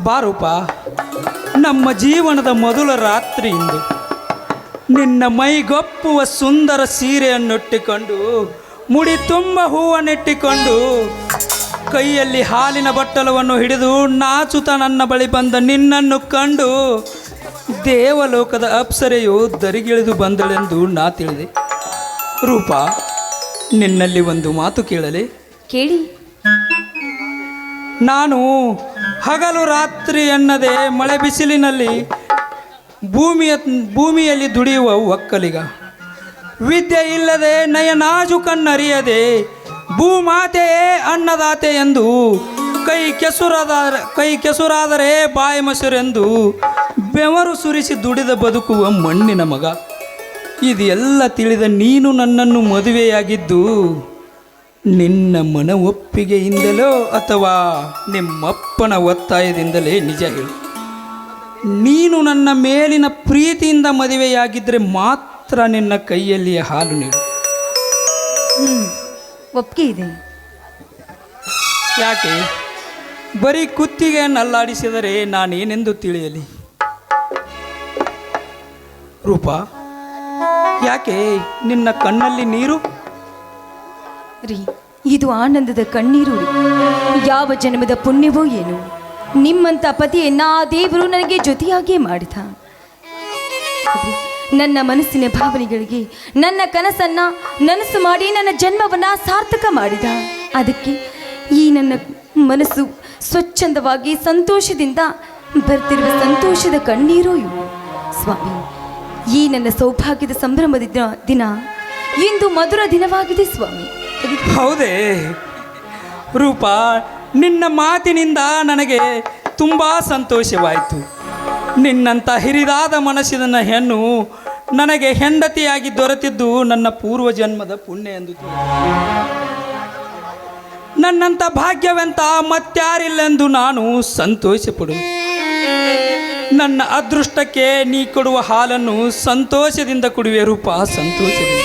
ಬಾರೂಪ, ನಮ್ಮ ಜೀವನದ ಮೊದಲ ರಾತ್ರಿ ಇಂದು. ನಿನ್ನ ಮೈಗೊಪ್ಪುವ ಸುಂದರ ಸೀರೆಯನ್ನುಟ್ಟಿಕೊಂಡು, ಮುಡಿ ತುಂಬ ಹೂವನ್ನಿಟ್ಟಿಕೊಂಡು, ಕೈಯಲ್ಲಿ ಹಾಲಿನ ಬಟ್ಟಲವನ್ನು ಹಿಡಿದು ನಾಚುತ ನನ್ನ ಬಳಿ ಬಂದ ನಿನ್ನನ್ನು ಕಂಡು ದೇವಲೋಕದ ಅಪ್ಸರೆಯು ದರಿಗಿಳಿದು ಬಂದಳೆಂದು ನಾ ತಿಳಿದೆ. ರೂಪ, ನಿನ್ನಲ್ಲಿ ಒಂದು ಮಾತು ಕೇಳಲಿ? ಕೇಳಿ. ನಾನು ಹಗಲು ರಾತ್ರಿ ಎನ್ನದೆ ಮಳೆ ಬಿಸಿಲಿನಲ್ಲಿ ಭೂಮಿಯಲ್ಲಿ ದುಡಿಯುವ ಒಕ್ಕಲಿಗ. ವಿದ್ಯೆ ಇಲ್ಲದೆ ನಯನಾಜು ಕಣ್ಣರಿಯದೆ ಭೂಮಾತೆಯೇ ಅನ್ನದಾತೆ ಎಂದು ಕೈ ಕೆಸುರಾದರೆ ಬಾಯಿ ಮೊಸರೆಂದು ಬೆವರು ಸುರಿಸಿ ದುಡಿದ ಬದುಕುವ ಮಣ್ಣಿನ ಮಗ. ಇದೆಲ್ಲ ತಿಳಿದ ನೀನು ನನ್ನನ್ನು ಮದುವೆಯಾಗಿದ್ದು ನಿನ್ನ ಮನ ಒಪ್ಪಿಗೆಯಿಂದಲೋ ಅಥವಾ ನಿಮ್ಮಪ್ಪನ ಒತ್ತಾಯದಿಂದಲೇ ನಿಜ ಹೇಳು. ನೀನು ನನ್ನ ಮೇಲಿನ ಪ್ರೀತಿಯಿಂದ ಮದುವೆಯಾಗಿದ್ದರೆ ಮಾತ್ರ ನಿನ್ನ ಕೈಯಲ್ಲಿ ಹಾಲು ನೀಡು. ಒಪ್ಪಿಗೆ ಇದೆ. ಯಾಕೆ ಬರೀ ಕುತ್ತಿಗೆಯನ್ನು ಅಲ್ಲಾಡಿಸಿದರೆ ನಾನೇನೆಂದು ತಿಳಿಯಲಿ? ರೂಪ, ಯಾಕೆ ನಿನ್ನ ಕಣ್ಣಲ್ಲಿ ನೀರು? ರೀ, ಇದು ಆನಂದದ ಕಣ್ಣೀರು ರೀ. ಯಾವ ಜನ್ಮದ ಪುಣ್ಯವೋ ಏನು, ನಿಮ್ಮಂಥ ಪತಿಯನ್ನ ಆ ದೇವರು ನನಗೆ ಜೊತೆಯಾಗಿಯೇ ಮಾಡಿದ. ನನ್ನ ಮನಸ್ಸಿನ ಭಾವನೆಗಳಿಗೆ ನನ್ನ ಕನಸನ್ನ ನನಸು ಮಾಡಿ ನನ್ನ ಜನ್ಮವನ್ನ ಸಾರ್ಥಕ ಮಾಡಿದ. ಅದಕ್ಕೆ ಈ ನನ್ನ ಮನಸ್ಸು ಸ್ವಚ್ಛಂದವಾಗಿ ಸಂತೋಷದಿಂದ ಬರ್ತಿರುವ ಸಂತೋಷದ ಕಣ್ಣೀರು ಇವು. ಸ್ವಾಮಿ, ಈ ನನ್ನ ಸೌಭಾಗ್ಯದ ಸಂಭ್ರಮದ ದಿನ ಇಂದು ಮಧುರ ದಿನವಾಗಿದೆ ಸ್ವಾಮಿ. ಹೌದೇ ರೂಪ, ನಿನ್ನ ಮಾತಿನಿಂದ ನನಗೆ ತುಂಬ ಸಂತೋಷವಾಯಿತು. ನಿನ್ನಂಥ ಹಿರಿದಾದ ಮನಸ್ಸಿನ ಹೆಣ್ಣು ನನಗೆ ಹೆಂಡತಿಯಾಗಿ ದೊರೆತಿದ್ದು ನನ್ನ ಪೂರ್ವ ಜನ್ಮದ ಪುಣ್ಯ ಎಂದು ನನ್ನಂಥ ಭಾಗ್ಯವಂತ ಮತ್ಯಾರಿಲ್ಲೆಂದು ನಾನು ಸಂತೋಷಪಡು. ನನ್ನ ಅದೃಷ್ಟಕ್ಕೆ ನೀ ಕೊಡುವ ಹಾಲನ್ನು ಸಂತೋಷದಿಂದ ಕುಡಿವೆ ರೂಪ, ಸಂತೋಷದಿಂದ.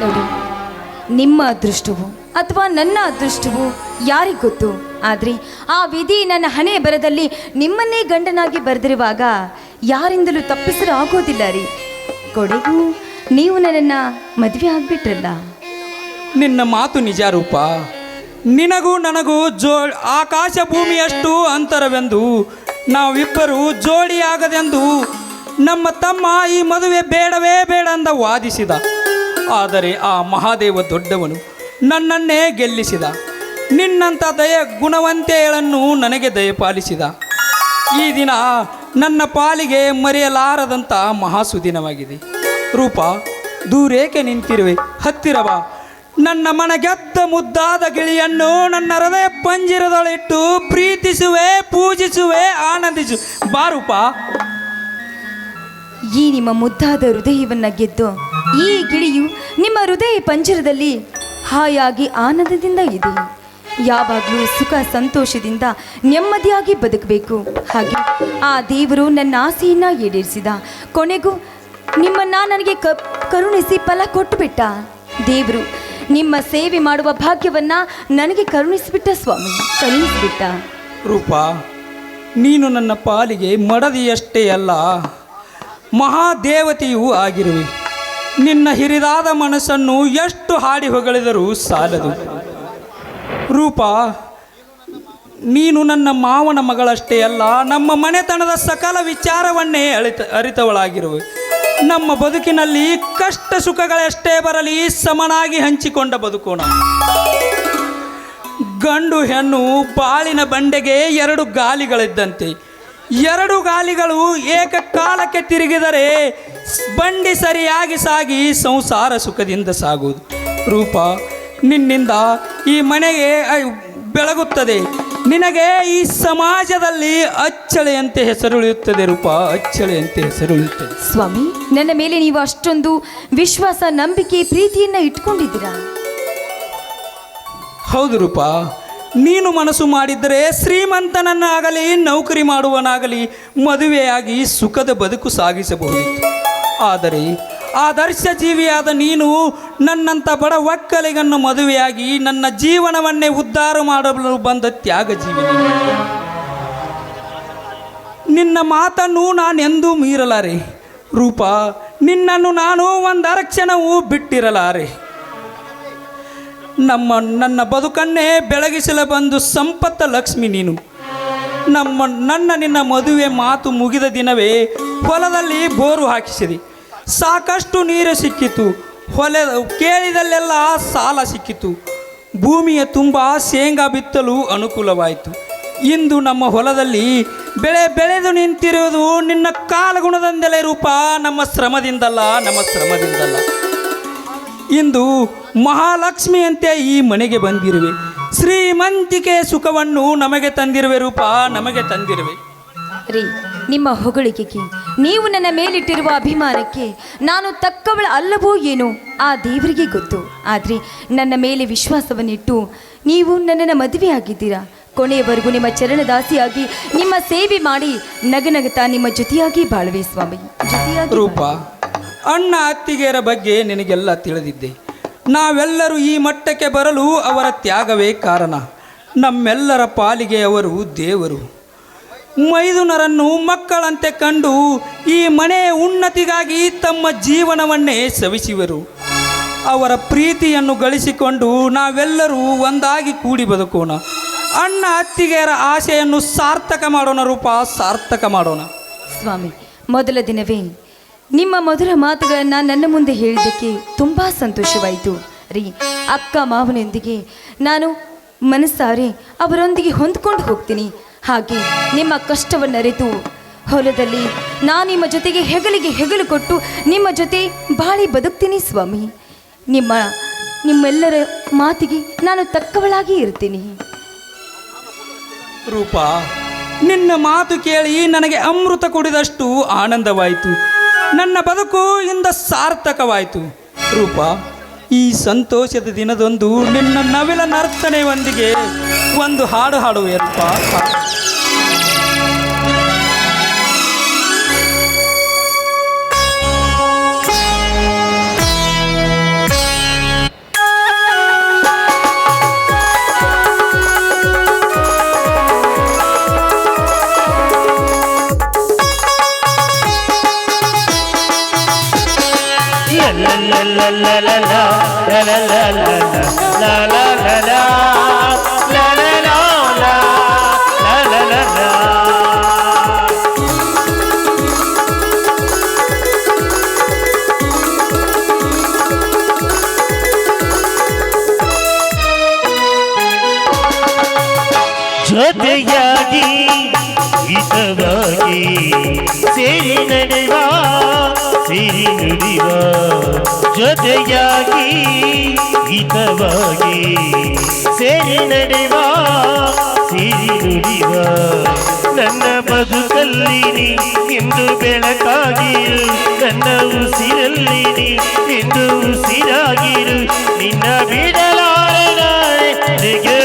ನೋಡಿ, ನಿಮ್ಮ ಅದೃಷ್ಟವು ಅಥವಾ ನನ್ನ ಅದೃಷ್ಟವು ಯಾರಿಗೆ ಗೊತ್ತು. ಆದರೆ ಆ ವಿಧಿ ನನ್ನ ಹಣೆ ಬರದಲ್ಲಿ ನಿಮ್ಮನ್ನೇ ಗಂಡನಾಗಿ ಬರೆದಿರುವಾಗ ಯಾರಿಂದಲೂ ತಪ್ಪಿಸಲು ಆಗೋದಿಲ್ಲ ರೀ. ಕೊಡೆಗೂ ನೀವು ನನ್ನನ್ನು ಮದುವೆ ಆಗ್ಬಿಟ್ರಲ್ಲ. ನಿನ್ನ ಮಾತು ನಿಜ ರೂಪ. ನಿನಗೂ ನನಗೂ ಆಕಾಶ ಭೂಮಿಯಷ್ಟು ಅಂತರವೆಂದು, ನಾವಿಬ್ಬರು ಜೋಡಿಯಾಗದೆಂದು ನಮ್ಮ ತಮ್ಮ ಈ ಮದುವೆ ಬೇಡವೇ ಬೇಡ ಅಂದ ವಾದಿಸಿದ. ಆದರೆ ಆ ಮಹಾದೇವ ದೊಡ್ಡವನು ನನ್ನನ್ನೇ ಗೆಲ್ಲಿಸಿದ. ನಿನ್ನಂಥ ಗುಣವಂತೆಗಳನ್ನು ನನಗೆ ದಯಪಾಲಿಸಿದ. ಈ ದಿನ ನನ್ನ ಪಾಲಿಗೆ ಮರೆಯಲಾರದಂಥ ಮಹಾಸುದಿನವಾಗಿದೆ. ರೂಪ, ದೂರೇಕೆ ನಿಂತಿರುವೆ? ಹತ್ತಿರ ಬಾ. ನನ್ನ ಮನಗೆದ್ದ ಮುದ್ದಾದ ಗಿಳಿಯನ್ನು ನನ್ನ ಹೃದಯ ಪಂಜರದೊಳಿಟ್ಟು ಪ್ರೀತಿಸುವೆ, ಪೂಜಿಸುವೆ, ಆನಂದಿಸು. ಬಾರೂಪ. ಈ ನಿಮ್ಮ ಮುದ್ದಾದ ಹೃದಯವನ್ನು ಗೆದ್ದು ಈ ಗಿಳಿಯು ನಿಮ್ಮ ಹೃದಯ ಪಂಜರದಲ್ಲಿ ಹಾಯಾಗಿ ಆನಂದದಿಂದ ಇದೆ. ಯಾವಾಗಲೂ ಸುಖ ಸಂತೋಷದಿಂದ ನೆಮ್ಮದಿಯಾಗಿ ಬದುಕಬೇಕು. ಹಾಗೆ ಆ ದೇವರು ನನ್ನ ಆಸೆಯನ್ನು ಈಡೇರಿಸಿದ. ಕೊನೆಗೂ ನಿಮ್ಮನ್ನು ನನಗೆ ಕರುಣಿಸಿ ಫಲ ಕೊಟ್ಟುಬಿಟ್ಟ. ದೇವರು ನಿಮ್ಮ ಸೇವೆ ಮಾಡುವ ಭಾಗ್ಯವನ್ನು ನನಗೆ ಕರುಣಿಸಿಬಿಟ್ಟ ಸ್ವಾಮಿ, ಕರುಣಿಸಿಬಿಟ್ಟ. ರೂಪ, ನೀನು ನನ್ನ ಪಾಲಿಗೆ ಮಡದಿಯಷ್ಟೇ ಅಲ್ಲ, ಮಹಾದೇವತೆಯೂ ಆಗಿರುವೆ. ನಿನ್ನ ಹಿರಿದಾದ ಮನಸ್ಸನ್ನು ಎಷ್ಟು ಹಾಡಿ ಹೊಗಳಿದರೂ ಸಾಲದು. ರೂಪ, ನೀನು ನನ್ನ ಮಾವನ ಮಗಳಷ್ಟೇ ಅಲ್ಲ, ನಮ್ಮ ಮನೆತನದ ಸಕಲ ವಿಚಾರವನ್ನೇ ಅರಿತವಳಾಗಿರುವೆ. ನಮ್ಮ ಬದುಕಿನಲ್ಲಿ ಕಷ್ಟ ಸುಖಗಳಷ್ಟೇ ಬರಲಿ, ಸಮನಾಗಿ ಹಂಚಿಕೊಂಡ ಬದುಕೋಣ. ಗಂಡು ಹೆಣ್ಣು ಬಾಳಿನ ಬಂಡೆಗೆ ಎರಡು ಗಾಲಿಗಳಿದ್ದಂತೆ. ಎರಡು ಗಾಲಿಗಳು ಏಕಕಾಲಕ್ಕೆ ತಿರುಗಿದರೆ ಬಂಡಿ ಸರಿಯಾಗಿ ಸಾಗಿ ಸಂಸಾರ ಸುಖದಿಂದ ಸಾಗುವುದು. ರೂಪ, ನಿನ್ನಿಂದ ಈ ಮನೆಗೆ ಬೆಳಗುತ್ತದೆ. ನಿನಗೆ ಈ ಸಮಾಜದಲ್ಲಿ ಅಚ್ಚಳೆಯಂತೆ ಹೆಸರುಳಿಯುತ್ತದೆ. ರೂಪ, ಅಚ್ಚಳೆಯಂತೆ ಹೆಸರುಳಿಯುತ್ತದೆ. ಸ್ವಾಮಿ, ನನ್ನ ಮೇಲೆ ನೀವು ಅಷ್ಟೊಂದು ವಿಶ್ವಾಸ, ನಂಬಿಕೆ, ಪ್ರೀತಿಯನ್ನು ಇಟ್ಕೊಂಡಿದ್ದೀರಾ? ಹೌದು ರೂಪ. ನೀನು ಮನಸ್ಸು ಮಾಡಿದ್ದರೆ ಶ್ರೀಮಂತನನ್ನಾಗಲಿ ನೌಕರಿ ಮಾಡುವನಾಗಲಿ ಮದುವೆಯಾಗಿ ಸುಖದ ಬದುಕು ಸಾಗಿಸಬಹುದಿತ್ತು. ಆದರೆ ಆದರ್ಶ ಜೀವಿಯಾದ ನೀನು ನನ್ನಂಥ ಬಡ ಒಕ್ಕಲಿಗನ್ನು ಮದುವೆಯಾಗಿ ನನ್ನ ಜೀವನವನ್ನೇ ಉದ್ಧಾರ ಮಾಡಲು ಬಂದ ತ್ಯಾಗ ಜೀವಿ ನೀನು. ನಿನ್ನ ಮಾತನ್ನು ನಾನೆಂದೂ ಮೀರಲಾರೆ ರೂಪ. ನಿನ್ನನ್ನು ನಾನು ಒಂದರ ಕ್ಷಣವೂ ಬಿಟ್ಟಿರಲಾರೆ. ನನ್ನ ಬದುಕನ್ನೇ ಬೆಳಗಿಸಲು ಬಂದು ಸಂಪತ್ತ ಲಕ್ಷ್ಮಿ ನೀನು. ನಿನ್ನ ಮದುವೆ ಮಾತು ಮುಗಿದ ದಿನವೇ ಹೊಲದಲ್ಲಿ ಬೋರು ಹಾಕಿಸಿದೆ. ಸಾಕಷ್ಟು ನೀರು ಸಿಕ್ಕಿತು. ಕೇಳಿದಲ್ಲೆಲ್ಲ ಸಾಲ ಸಿಕ್ಕಿತು. ಭೂಮಿಯ ತುಂಬ ಶೇಂಗಾ ಬಿತ್ತಲು ಅನುಕೂಲವಾಯಿತು. ಇಂದು ನಮ್ಮ ಹೊಲದಲ್ಲಿ ಬೆಳೆದು ನಿಂತಿರುವುದು ನಿನ್ನ ಕಾಲಗುಣದಿಂದಲೇ ರೂಪ. ನಮ್ಮ ಶ್ರಮದಿಂದಲ್ಲ. ಇಂದು ಮಹಾಲಕ್ಷ್ಮಿಯಂತೆ ಈ ಮನೆಗೆ ಬಂದಿರುವೆ. ಶ್ರೀಮಂತಿಕೆ ಸುಖವನ್ನು ನಮಗೆ ತಂದಿರುವೆ ರೂಪ, ನಮಗೆ ತಂದಿರುವೆ. ರೀ, ನಿಮ್ಮ ಹೊಗಳಿಕೆಗೆ, ನೀವು ನನ್ನ ಮೇಲಿಟ್ಟಿರುವ ಅಭಿಮಾನಕ್ಕೆ ನಾನು ತಕ್ಕವಳ ಅಲ್ಲವೋ ಏನೋ ಆ ದೇವರಿಗೆ ಗೊತ್ತು. ಆದರೆ ನನ್ನ ಮೇಲೆ ವಿಶ್ವಾಸವನ್ನಿಟ್ಟು ನೀವು ನನ್ನನ್ನು ಮದುವೆಯಾಗಿದ್ದೀರಾ. ಕೊನೆಯವರೆಗೂ ನಿಮ್ಮ ಚರಣದಾಸಿಯಾಗಿ ನಿಮ್ಮ ಸೇವೆ ಮಾಡಿ ನಗನಗುತ್ತಾ ನಿಮ್ಮ ಜೊತೆಯಾಗಿ ಬಾಳುವೆ ಸ್ವಾಮಿ, ಜೊತೆಯಾಗಿ. ರೂಪ, ಅಣ್ಣ ಅತ್ತಿಗೆಯರ ಬಗ್ಗೆ ನಿನಗೆಲ್ಲ ತಿಳಿದಿದ್ದೆ. ನಾವೆಲ್ಲರೂ ಈ ಮಟ್ಟಕ್ಕೆ ಬರಲು ಅವರ ತ್ಯಾಗವೇ ಕಾರಣ. ನಮ್ಮೆಲ್ಲರ ಪಾಲಿಗೆ ಅವರು ದೇವರು. ಮೈದುನರನ್ನು ಮಕ್ಕಳಂತೆ ಕಂಡು ಈ ಮನೆಯ ಉನ್ನತಿಗಾಗಿ ತಮ್ಮ ಜೀವನವನ್ನೇ ಸವಿಸುವರು. ಅವರ ಪ್ರೀತಿಯನ್ನು ಗಳಿಸಿಕೊಂಡು ನಾವೆಲ್ಲರೂ ಒಂದಾಗಿ ಕೂಡಿ ಬದುಕೋಣ. ಅಣ್ಣ ಅತ್ತಿಗೆಯರ ಆಸೆಯನ್ನು ಸಾರ್ಥಕ ಮಾಡೋಣ ರೂಪ, ಸಾರ್ಥಕ ಮಾಡೋಣ. ಸ್ವಾಮಿ, ಮೊದಲ ದಿನವೇ ನಿಮ್ಮ ಮಧುರ ಮಾತುಗಳನ್ನು ನನ್ನ ಮುಂದೆ ಹೇಳಿದ್ದಕ್ಕೆ ತುಂಬ ಸಂತೋಷವಾಯಿತು ರೀ. ಅಕ್ಕ ಮಾವನೊಂದಿಗೆ ನಾನು ಮನಸ್ಸಾರೆ ಅವರೊಂದಿಗೆ ಹೊಂದ್ಕೊಂಡು ಹೋಗ್ತೀನಿ. ಹಾಗೆ ನಿಮ್ಮ ಕಷ್ಟವನ್ನು ಅರಿತು ಹೊಲದಲ್ಲಿ ನಾನು ನಿಮ್ಮ ಜೊತೆಗೆ ಹೆಗಲಿಗೆ ಹೆಗಲು ಕೊಟ್ಟು ನಿಮ್ಮ ಜೊತೆ ಬಾಳಿ ಬದುಕ್ತೀನಿ ಸ್ವಾಮಿ. ನಿಮ್ಮೆಲ್ಲರ ಮಾತಿಗೆ ನಾನು ತಕ್ಕವಳಾಗಿ ಇರ್ತೀನಿ. ರೂಪ, ನಿನ್ನ ಮಾತು ಕೇಳಿ ನನಗೆ ಅಮೃತ ಕುಡಿದಷ್ಟು ಆನಂದವಾಯಿತು. ನನ್ನ ಬದುಕು ಇಂದ ಸಾರ್ಥಕವಾಯಿತು. ರೂಪ, ಈ ಸಂತೋಷದ ದಿನದೊಂದು ನಿನ್ನ ನವಿಲ ನರ್ತನೆಯೊಂದಿಗೆ ಒಂದು ಹಾಡು ಹಾಡುವೆಯಪ್ಪ. ಜೊತೆಯಾಗಿ ಹಿತವಾಗಿ ಸೇರಿ ನಡೆವ ಸಿರಿ ನುಡಿವ. ಜೊತೆಯಾಗಿ ಹಿತವಾಗಿ ಸೇರಿ ನಡೆವ ಸಿರಿ ನುಡಿವ. ನನ್ನ ಬದುಕಲ್ಲಿ ನೀ ಎಂದು ಬೆಳಕಾಗಿರು, ನನ್ನ ಉಸಿರಲ್ಲಿ ನೀ ಎಂದು ಉಸಿರಾಗಿರು. ನಿನ್ನ ಬಿಡಲಾರೆ ನಾಳೆಗೆ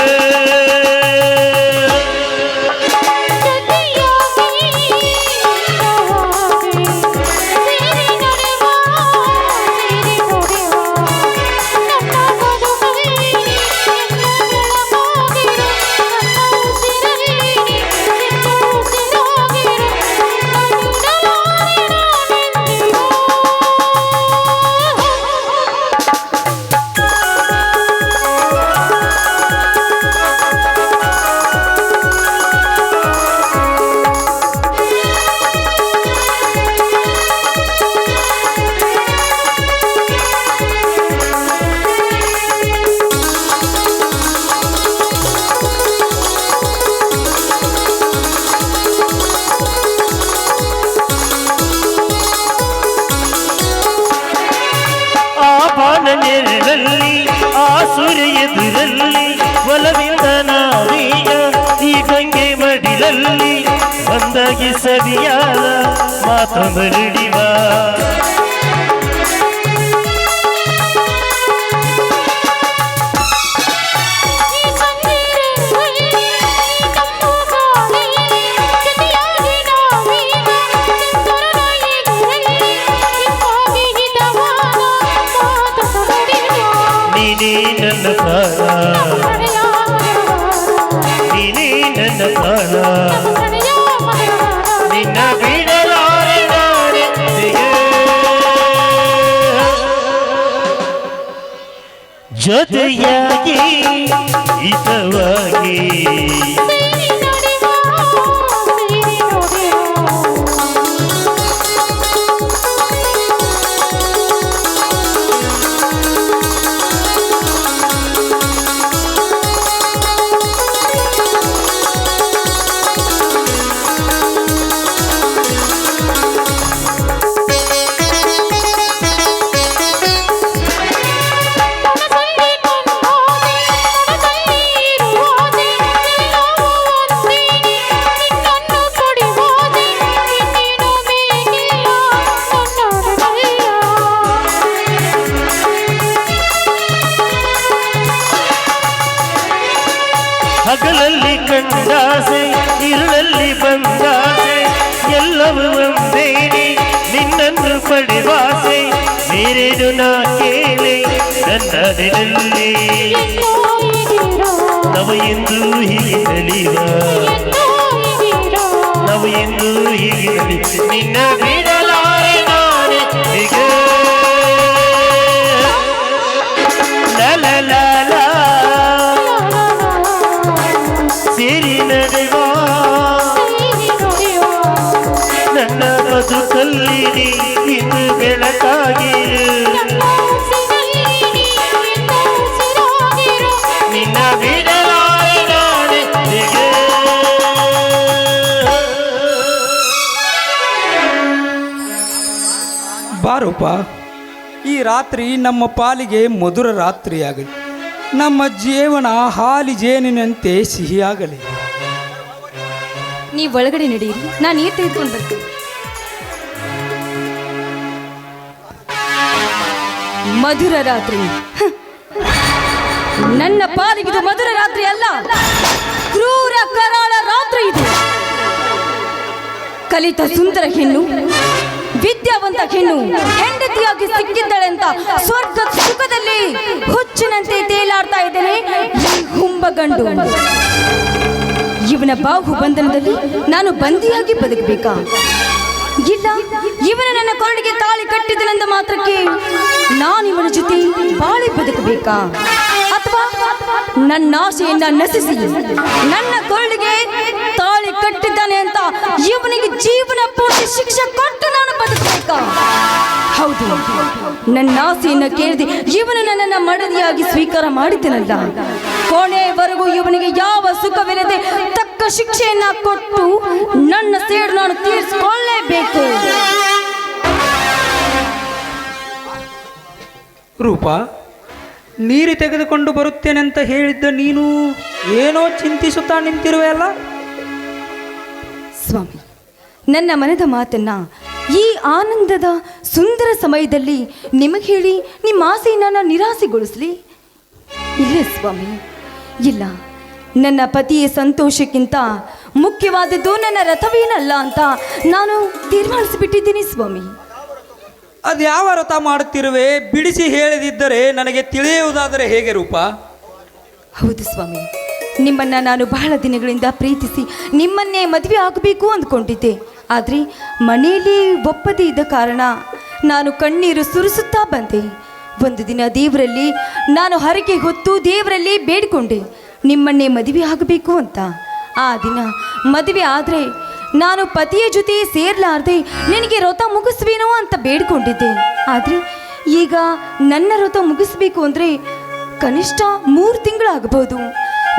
ನೆರಳಲ್ಲಿ ಆಸುರ ಎದುರಲ್ಲಿ ಒಲವಿಂದ ನಾವೀಗ ಈ ಗಂಗೆ ಮಡಿಲಲ್ಲಿ ಒಂದಾಗಿ ಸರಿಯಾದ ಮಾತೊಂದರಿಡಿವ. Thank you. ನೀನೇ ನನ್ನ ಪ್ರಾಣ, ನೀನೇ ನನ್ನ ಪ್ರಾಣ, ನಿನ್ನ ಬಿಡಲಾರೆ ನಾನೆಂದಿಗೆ. ಜೊತೆಯಾಗಿ ಹಿತವಾಗಿ ಹಗಲಲ್ಲಿ ಕಂಡಾಸೆ ಇರುಳಲ್ಲಿ ಬಂದಾಸೆ ಎಲ್ಲವೂ ಒಂದೇನೆ ನಿನ್ನನ್ನು ಪಡೆವಾಸೆ ಮೇರೇನು ನಾ ಕೇಳಿ ನನ್ನದಿನಲ್ಲಿ ನಾವು ಎಂದು ಹೀಗೆ ನಲಿವ ನಾವು ಎಂದು ಹೀಗೆ ನಲಿ ನಿನ್ನ ಬಿಡಲಾರೆ ನಾನೆ ಹೀಗೆ ಲಲ ಸೇರಿ ನಡೆವ ನನ್ನ ಬದುಕಲ್ಲಿ ಇಂದು ಬೆಳಕಾಗಿ ನಿನ್ನ ಬಿಡಲಾರೆ ನಾನೆ ಹೀಗೆ. ಬಾರೂಪ, ಈ ರಾತ್ರಿ ನಮ್ಮ ಪಾಲಿಗೆ ಮಧುರ ರಾತ್ರಿಯಾಗಲಿ, ನಮ್ಮ ಜೀವನ ಹಾಲಿ ಜೇನಿನಂತೆ ಸಿಹಿಯಾಗಲಿ. ನೀವು ಒಳಗಡೆ ನಡೆಯಿರಿ, ನಾನು ನೀರು ತೆಗೆದುಕೊಂಡು ಬರ್ತೀನಿ. ಮಧುರ ರಾತ್ರಿ, ನನ್ನ ಪಾಲಿಗಿದು ಮಧುರ ರಾತ್ರಿ ಅಲ್ಲ, ಕ್ರೂರ ಕರಾಳ ರಾತ್ರಿ ಇದು. ಕಲಿತ ಸುಂದರ ಹೆಣ್ಣು, ವಿದ್ಯಾವಂತ ಹೆಣ್ಣು ಹೆಂಡತಿಯಾಗಿ ಸಿಕ್ಕಿದ್ದಾಳೆ ಅಂತ ಸ್ವರ್ಗ ಸುಖದಲ್ಲಿ ಹುಚ್ಚಿನಂತೆ ತೇಲಾಡ್ತಾ ಇದ್ದೇನೆ ಈ ಹುಂಬಗಂಡು. ಇವನ ಬಾಹು ಬಂಧನದಲ್ಲಿ ನಾನು ಬಂದಿಯಾಗಿ ಬದುಕಬೇಕಾ? ಇಲ್ಲ, ಇವನ ನನ್ನ ಕೊರಳಿಗೆ ತಾಳಿ ಕಟ್ಟಿದನೆಂದ ಮಾತ್ರಕ್ಕೆ ನಾನು ಇವನ ಜೊತೆ ಬಾಳಿ ಬದುಕಬೇಕಾ? ಅಥವಾ ನನ್ನ ಆಸೆಯನ್ನ ನಸಿಸಿ ನನ್ನ ಕೊರಳಿಗೆ ತಾಳಿ ಕಟ್ಟಿದ್ದಾನೆ ಅಂತ ಇವನಿಗೆ ಜೀವನ ಪೂರ್ತಿ ಶಿಕ್ಷೆ ಕೊಟ್ಟು ನಾನು ಬದುಕಬೇಕಾ? ಹೌದು, ನನ್ನ ಆಸೆಯನ್ನ ಕೇಳಿದೆ ಇವನು ನನ್ನನ್ನು ಮಡದಿಯಾಗಿ ಸ್ವೀಕಾರ ಮಾಡಿದ್ದನಲ್ಲ, ಕೊನೆಯವರೆಗೂ ಇವನಿಗೆ ಯಾವ ಸುಖವಿಲ್ಲದೆ ತಕ್ಕ ಶಿಕ್ಷೆಯನ್ನ ಕೊಟ್ಟು ನನ್ನ ಸೇಡು ನಾನು ತೀರಿಸಿಕೊಳ್ಳಲೇಬೇಕು. ರೂಪ, ನೀರು ತೆಗೆದುಕೊಂಡು ಬರುತ್ತೇನೆ ಅಂತ ಹೇಳಿದ್ದ ನೀನು ಏನೋ ಚಿಂತಿಸುತ್ತಾ ನಿಂತಿರುವೆ ಅಲ್ಲ? ಸ್ವಾಮಿ, ನನ್ನ ಮನದ ಮಾತನ್ನ ಈ ಆನಂದದ ಸುಂದರ ಸಮಯದಲ್ಲಿ ನಿಮಗೆ ಹೇಳಿ ನಿಮ್ಮ ಆಸೆಯನ್ನು ನಾನು ನಿರಾಸೆಗೊಳಿಸಲಿ? ಇಲ್ಲ ಸ್ವಾಮಿ, ಇಲ್ಲ. ನನ್ನ ಪತಿಯ ಸಂತೋಷಕ್ಕಿಂತ ಮುಖ್ಯವಾದದ್ದು ನನ್ನ ರಥವೇನಲ್ಲ ಅಂತ ನಾನು ತೀರ್ಮಾನಿಸಿಬಿಟ್ಟಿದ್ದೀನಿ ಸ್ವಾಮಿ. ಅದು ಯಾವ ವ್ರತ ಮಾಡುತ್ತಿರುವೆ? ಬಿಡಿಸಿ ಹೇಳಿದಿದ್ದರೆ ನನಗೆ ತಿಳಿಯುವುದಾದರೆ ಹೇಗೆ ರೂಪ? ಹೌದು ಸ್ವಾಮಿ, ನಿಮ್ಮನ್ನು ನಾನು ಬಹಳ ದಿನಗಳಿಂದ ಪ್ರೀತಿಸಿ ನಿಮ್ಮನ್ನೇ ಮದುವೆ ಆಗಬೇಕು ಅಂದ್ಕೊಂಡಿದ್ದೆ. ಆದರೆ ಮನೆಯಲ್ಲಿ ಒಪ್ಪದೇ ಇದ್ದ ಕಾರಣ ನಾನು ಕಣ್ಣೀರು ಸುರಿಸುತ್ತಾ ಬಂದೆ. ಒಂದು ದಿನ ದೇವರಲ್ಲಿ ನಾನು ಹರಕೆ ಹೊತ್ತು ದೇವರಲ್ಲಿ ಬೇಡಿಕೊಂಡೆ ನಿಮ್ಮನ್ನೇ ಮದುವೆ ಆಗಬೇಕು ಅಂತ. ಆ ದಿನ ಮದುವೆ ಆದರೆ ನಾನು ಪತಿಯ ಜೊತೆ ಸೇರ್ಲಾರ್ದೆ ನಿನಗೆ ವ್ರತ ಮುಗಿಸ್ವೇನೋ ಅಂತ ಬೇಡ್ಕೊಂಡಿದ್ದೆ. ಆದರೆ ಈಗ ನನ್ನ ವ್ರತ ಮುಗಿಸ್ಬೇಕು ಅಂದರೆ ಕನಿಷ್ಠ 3 ತಿಂಗಳಾಗಬಹುದು.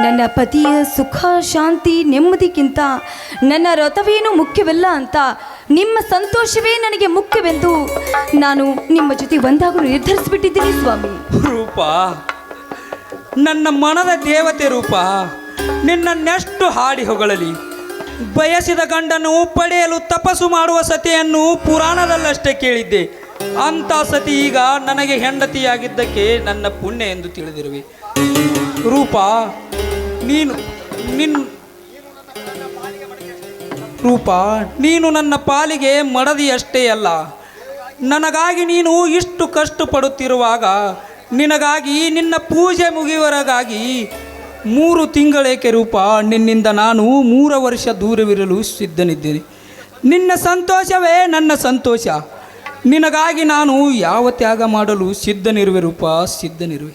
ನನ್ನ ಪತಿಯ ಸುಖ ಶಾಂತಿ ನೆಮ್ಮದಿಗಿಂತ ನನ್ನ ವ್ರತವೇನೂ ಮುಖ್ಯವಲ್ಲ ಅಂತ, ನಿಮ್ಮ ಸಂತೋಷವೇ ನನಗೆ ಮುಖ್ಯವೆಂದು ನಾನು ನಿಮ್ಮ ಜೊತೆ ಒಂದಾಗಲು ನಿರ್ಧರಿಸಿಬಿಟ್ಟಿದ್ದೀನಿ ಸ್ವಾಮಿ. ರೂಪ, ನನ್ನ ಮನದ ದೇವತೆ ರೂಪ, ನಿನ್ನನ್ನೆಷ್ಟು ಹಾಡಿ ಹೊಗಳಲಿ. ಬಯಸಿದ ಗಂಡನು ಪಡೆಯಲು ತಪಸ್ಸು ಮಾಡುವ ಸತಿಯನ್ನು ಪುರಾಣದಲ್ಲಷ್ಟೇ ಕೇಳಿದ್ದೆ. ಅಂಥ ಸತಿ ಈಗ ನನಗೆ ಹೆಂಡತಿಯಾಗಿದ್ದಕ್ಕೆ ನನ್ನ ಪುಣ್ಯ ಎಂದು ತಿಳಿದಿರುವೆ. ರೂಪ, ನೀನು ನನ್ನ ಪಾಲಿಗೆ ಮಡದಿಯಷ್ಟೇ ಅಲ್ಲ, ನನಗಾಗಿ ನೀನು ಇಷ್ಟು ಕಷ್ಟಪಡುತ್ತಿರುವಾಗ ನಿನಗಾಗಿ ನಿನ್ನ ಪೂಜೆ ಮುಗಿಯುವವರೆಗಾಗಿ 3 ತಿಂಗಳೇಕೆ ರೂಪ, ನಿನ್ನಿಂದ ನಾನು 3 ವರ್ಷ ದೂರವಿರಲು ಸಿದ್ಧನಿದ್ದೇನೆ. ನಿನ್ನ ಸಂತೋಷವೇ ನನ್ನ ಸಂತೋಷ. ನಿನಗಾಗಿ ನಾನು ಯಾವ ತ್ಯಾಗ ಮಾಡಲು ಸಿದ್ಧನಿರುವೆ ರೂಪ, ಸಿದ್ಧನಿರುವೆ.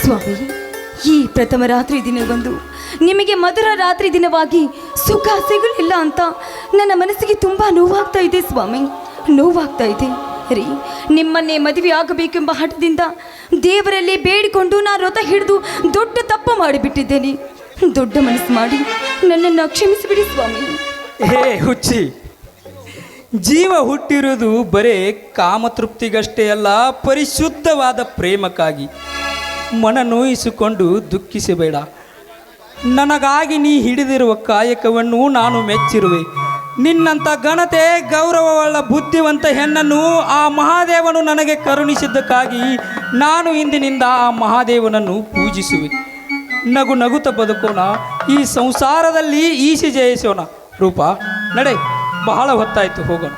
ಸ್ವಾಮಿ, ಈ ಪ್ರಥಮ ರಾತ್ರಿ ದಿನವಂದು ನಿಮಗೆ ಮಧುರ ರಾತ್ರಿ ದಿನವಾಗಿ ಸುಖ ಸಿಗಲಿಲ್ಲ ಅಂತ ನನ್ನ ಮನಸ್ಸಿಗೆ ತುಂಬ ನೋವಾಗ್ತಾ ಇದೆ ಸ್ವಾಮಿ, ನೋವಾಗ್ತಾ ಇದೆ ರೀ. ನಿಮ್ಮನ್ನೇ ಮದುವೆ ಆಗಬೇಕೆಂಬ ಹಠದಿಂದ ದೇವರಲ್ಲಿ ಬೇಡಿಕೊಂಡು ನಾನು ವ್ರತ ಹಿಡಿದು ದೊಡ್ಡ ತಪ್ಪು ಮಾಡಿಬಿಟ್ಟಿದ್ದೇನೆ. ದೊಡ್ಡ ಮನಸ್ಸು ಮಾಡಿ ನನ್ನನ್ನು ಕ್ಷಮಿಸಿಬಿಡಿ ಸ್ವಾಮಿ. ಹೇ ಹುಚ್ಚಿ, ಜೀವ ಹುಟ್ಟಿರುವುದು ಬರೇ ಕಾಮತೃಪ್ತಿಗಷ್ಟೇ ಅಲ್ಲ, ಪರಿಶುದ್ಧವಾದ ಪ್ರೇಮಕ್ಕಾಗಿ. ಮನ ನೋಯಿಸಿಕೊಂಡು ದುಃಖಿಸಬೇಡ. ನನಗಾಗಿ ನೀ ಹಿಡಿದಿರುವ ಕಾಯಕವನ್ನು ನಾನು ಮೆಚ್ಚಿರುವೆ. ನಿನ್ನಂಥ ಘನತೆ ಗೌರವವುಳ್ಳ ಬುದ್ಧಿವಂತ ಹೆಣ್ಣನ್ನು ಆ ಮಹಾದೇವನು ನನಗೆ ಕರುಣಿಸಿದ್ದಕ್ಕಾಗಿ ನಾನು ಇಂದಿನಿಂದ ಆ ಮಹಾದೇವನನ್ನು ಪೂಜಿಸುವೆ. ನಗು ನಗುತ್ತ ಬದುಕೋಣ, ಈ ಸಂಸಾರದಲ್ಲಿ ಈಸಿ ಜಯಿಸೋಣ. ರೂಪ, ನಡೆ, ಬಹಳ ಹೊತ್ತಾಯಿತು, ಹೋಗೋಣ.